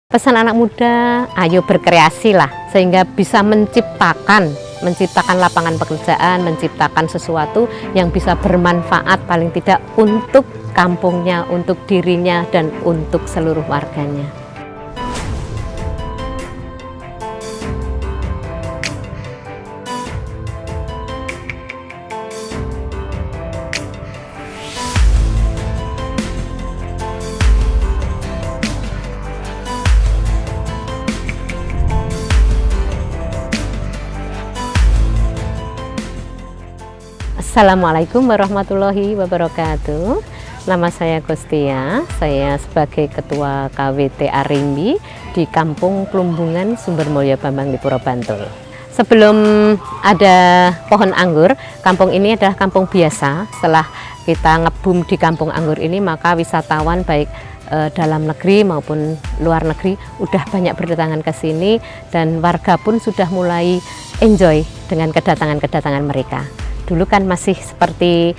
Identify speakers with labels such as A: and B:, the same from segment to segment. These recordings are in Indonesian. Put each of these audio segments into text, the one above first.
A: Pesan anak muda, ayo berkreasi lah, sehingga bisa menciptakan lapangan pekerjaan, menciptakan sesuatu yang bisa bermanfaat paling tidak untuk kampungnya, untuk dirinya, dan untuk seluruh warganya. Assalamualaikum warahmatullahi wabarakatuh. Nama saya Gustia, saya sebagai Ketua KWT Arimbi di Kampung Plumbungan Sumbermulyo Bambang Lipuro Bantul. Sebelum ada pohon anggur, kampung ini adalah kampung biasa. Setelah kita ngebum di kampung anggur ini, maka wisatawan baik dalam negeri maupun luar negeri udah banyak berdatangan ke sini, dan warga pun sudah mulai enjoy dengan kedatangan mereka. Dulu kan masih seperti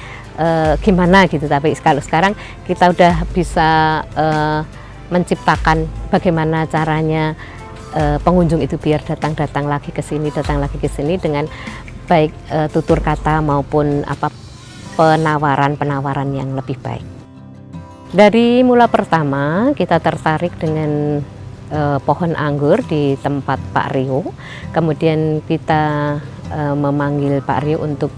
A: gimana gitu, tapi kalau sekarang kita udah bisa menciptakan bagaimana caranya pengunjung itu biar datang lagi ke sini dengan baik tutur kata maupun penawaran yang lebih baik. Dari mula pertama kita tertarik dengan pohon anggur di tempat Pak Rio, kemudian kita memanggil Pak Rio untuk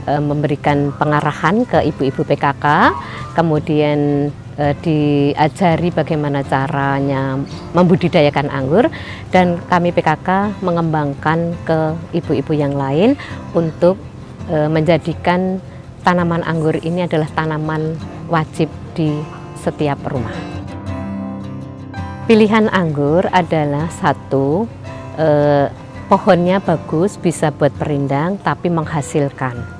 A: memberikan pengarahan ke ibu-ibu PKK, kemudian diajari bagaimana caranya membudidayakan anggur, dan kami PKK mengembangkan ke ibu-ibu yang lain untuk menjadikan tanaman anggur ini adalah tanaman wajib di setiap rumah. Pilihan anggur adalah satu, pohonnya bagus, bisa buat perindang tapi menghasilkan.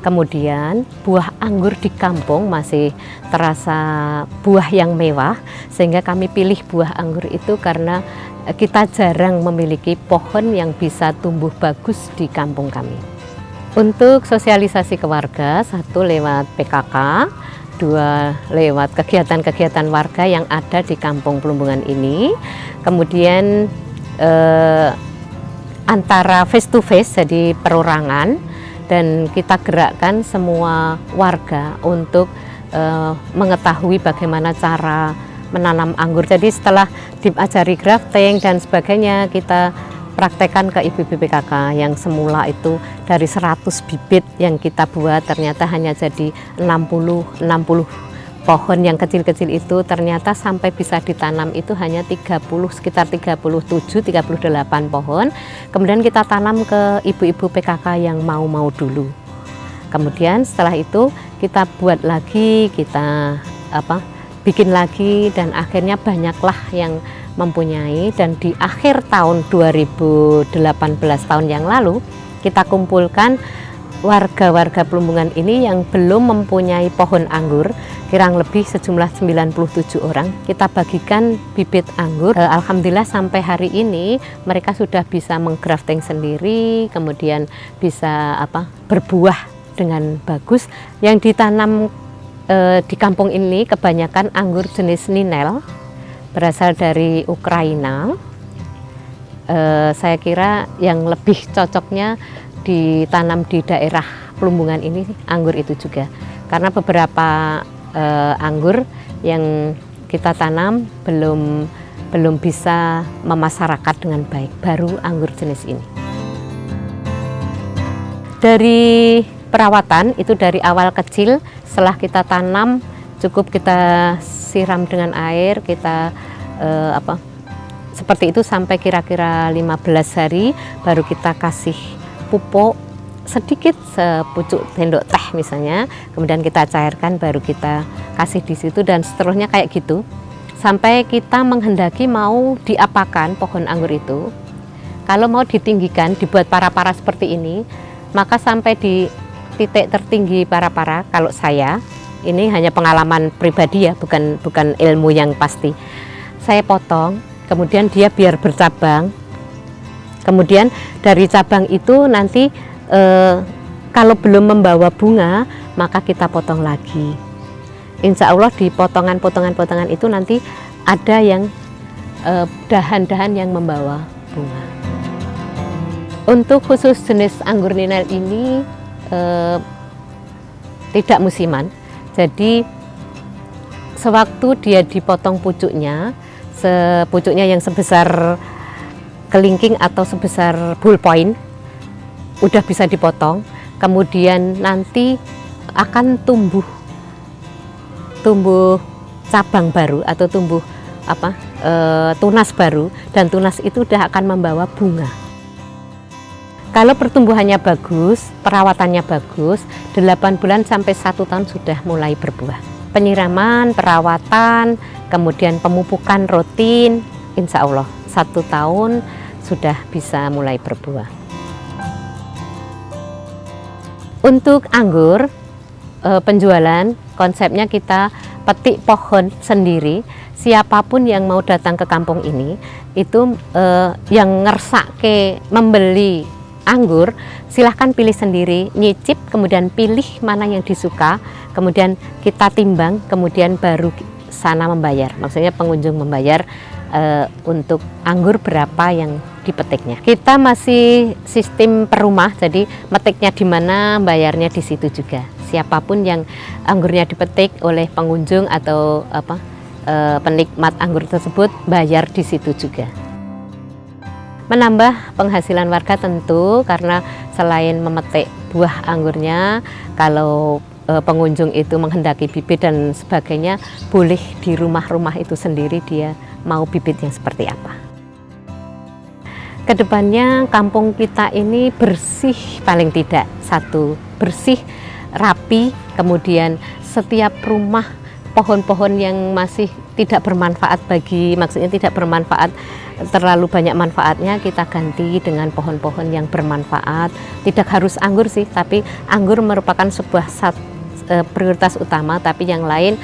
A: Kemudian buah anggur di kampung masih terasa buah yang mewah, sehingga kami pilih buah anggur itu karena kita jarang memiliki pohon yang bisa tumbuh bagus di kampung kami. Untuk sosialisasi ke warga, satu lewat PKK, dua lewat kegiatan-kegiatan warga yang ada di kampung Plumbungan ini, kemudian antara face to face, jadi perorangan, dan kita gerakkan semua warga untuk mengetahui bagaimana cara menanam anggur. Jadi setelah diajari grafting dan sebagainya, kita praktekkan ke ibu-ibu PKK yang semula itu dari 100 bibit yang kita buat ternyata hanya jadi 60 pohon yang kecil-kecil itu, ternyata sampai bisa ditanam itu hanya sekitar 37-38 pohon. Kemudian kita tanam ke ibu-ibu PKK yang mau dulu. Kemudian setelah itu kita buat lagi, kita bikin lagi, dan akhirnya banyaklah yang mempunyai. Dan di akhir tahun 2018 tahun yang lalu kita kumpulkan warga-warga Plumbungan ini yang belum mempunyai pohon anggur, kurang lebih sejumlah 97 orang. Kita bagikan bibit anggur. Alhamdulillah sampai hari ini mereka sudah bisa menggrafting sendiri, kemudian bisa berbuah dengan bagus. Yang ditanam di kampung ini kebanyakan anggur jenis Ninel, berasal dari Ukraina. Saya kira yang lebih cocoknya ditanam di daerah Plumbungan ini anggur itu juga, karena beberapa anggur yang kita tanam belum bisa memasyarakat dengan baik, baru anggur jenis ini. Dari perawatan itu dari awal kecil, setelah kita tanam cukup kita siram dengan air, kita seperti itu sampai kira-kira 15 hari, baru kita kasih pupuk sedikit, sepucuk sendok teh misalnya, kemudian kita cairkan, baru kita kasih di situ, dan seterusnya kayak gitu sampai kita menghendaki mau diapakan pohon anggur itu. Kalau mau ditinggikan, dibuat para-para seperti ini, maka sampai di titik tertinggi para-para, kalau saya ini hanya pengalaman pribadi ya, bukan ilmu yang pasti, saya potong, kemudian dia biar bercabang. Kemudian dari cabang itu nanti kalau belum membawa bunga, maka kita potong lagi. Insya Allah di potongan-potongan itu nanti ada yang dahan-dahan yang membawa bunga. Untuk khusus jenis anggur ninel ini tidak musiman, jadi sewaktu dia dipotong pucuknya yang sebesar kelingking atau sebesar ballpoint, udah bisa dipotong, kemudian nanti akan tumbuh cabang baru atau tumbuh tunas baru, dan tunas itu udah akan membawa bunga. Kalau pertumbuhannya bagus, perawatannya bagus, 8 bulan sampai 1 tahun sudah mulai berbuah. Penyiraman, perawatan, kemudian pemupukan rutin, insya Allah 1 tahun sudah bisa mulai berbuah. Untuk anggur, penjualan konsepnya kita petik pohon sendiri. Siapapun yang mau datang ke kampung ini itu yang ngersake membeli anggur, silahkan pilih sendiri, nyicip, kemudian pilih mana yang disuka, kemudian kita timbang, kemudian baru sana membayar. Maksudnya pengunjung membayar untuk anggur berapa yang dipetiknya. Kita masih sistem per rumah, jadi metiknya di mana, bayarnya di situ juga. Siapapun yang anggurnya dipetik oleh pengunjung atau penikmat anggur tersebut, bayar di situ juga. Menambah penghasilan warga tentu, karena selain memetik buah anggurnya, kalau pengunjung itu menghendaki bibit dan sebagainya, boleh di rumah-rumah itu sendiri dia mau bibit yang seperti apa. Kedepannya kampung kita ini bersih, paling tidak satu, bersih, rapi, kemudian setiap rumah pohon-pohon yang masih tidak bermanfaat maksudnya tidak bermanfaat, terlalu banyak manfaatnya, kita ganti dengan pohon-pohon yang bermanfaat. Tidak harus anggur sih, tapi anggur merupakan sebuah prioritas utama, tapi yang lain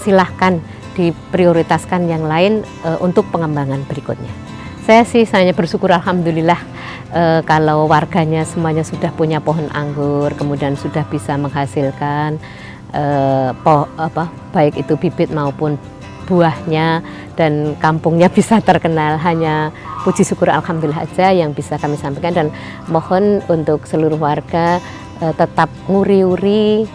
A: silahkan diprioritaskan yang lain untuk pengembangan berikutnya. Saya sih hanya bersyukur, alhamdulillah, kalau warganya semuanya sudah punya pohon anggur, kemudian sudah bisa menghasilkan baik itu bibit maupun buahnya, dan kampungnya bisa terkenal. Hanya puji syukur alhamdulillah aja yang bisa kami sampaikan, dan mohon untuk seluruh warga tetap nguri-uri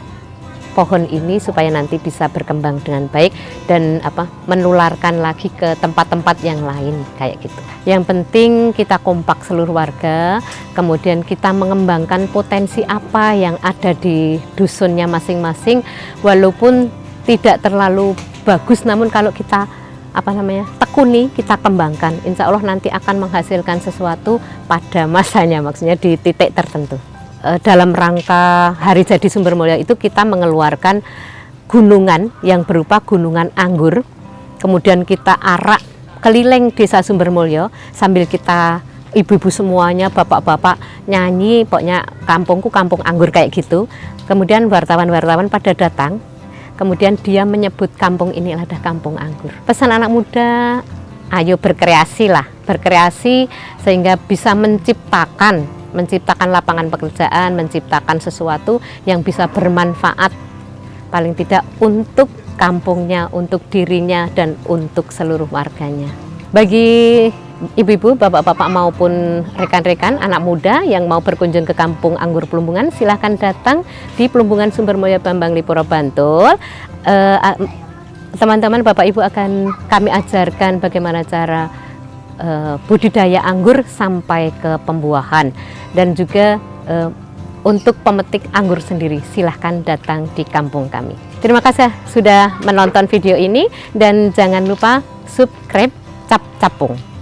A: pohon ini supaya nanti bisa berkembang dengan baik dan menularkan lagi ke tempat-tempat yang lain kayak gitu. Yang penting kita kompak seluruh warga, kemudian kita mengembangkan potensi apa yang ada di dusunnya masing-masing, walaupun tidak terlalu bagus, namun kalau kita tekuni, kita kembangkan, insya Allah nanti akan menghasilkan sesuatu pada masanya, maksudnya di titik tertentu. Dalam rangka Hari Jadi Sumbermulyo itu kita mengeluarkan gunungan yang berupa gunungan anggur, kemudian kita arak keliling desa Sumbermulyo sambil kita ibu-ibu semuanya, bapak-bapak nyanyi, pokoknya kampungku kampung anggur kayak gitu. Kemudian wartawan-wartawan pada datang, kemudian dia menyebut kampung ini adalah kampung anggur. Pesan anak muda, ayo berkreasi sehingga bisa menciptakan lapangan pekerjaan, menciptakan sesuatu yang bisa bermanfaat paling tidak untuk kampungnya, untuk dirinya, dan untuk seluruh warganya. Bagi ibu-ibu, bapak-bapak maupun rekan-rekan anak muda yang mau berkunjung ke Kampung Anggur Plumbungan, silahkan datang di Plumbungan Sumbermulyo Bambang Lipuro Bantul. Teman-teman, bapak ibu akan kami ajarkan bagaimana cara budidaya anggur sampai ke pembuahan, dan juga untuk pemetik anggur sendiri, silahkan datang di kampung kami. Terima kasih sudah menonton video ini, dan jangan lupa subscribe Cap Capung.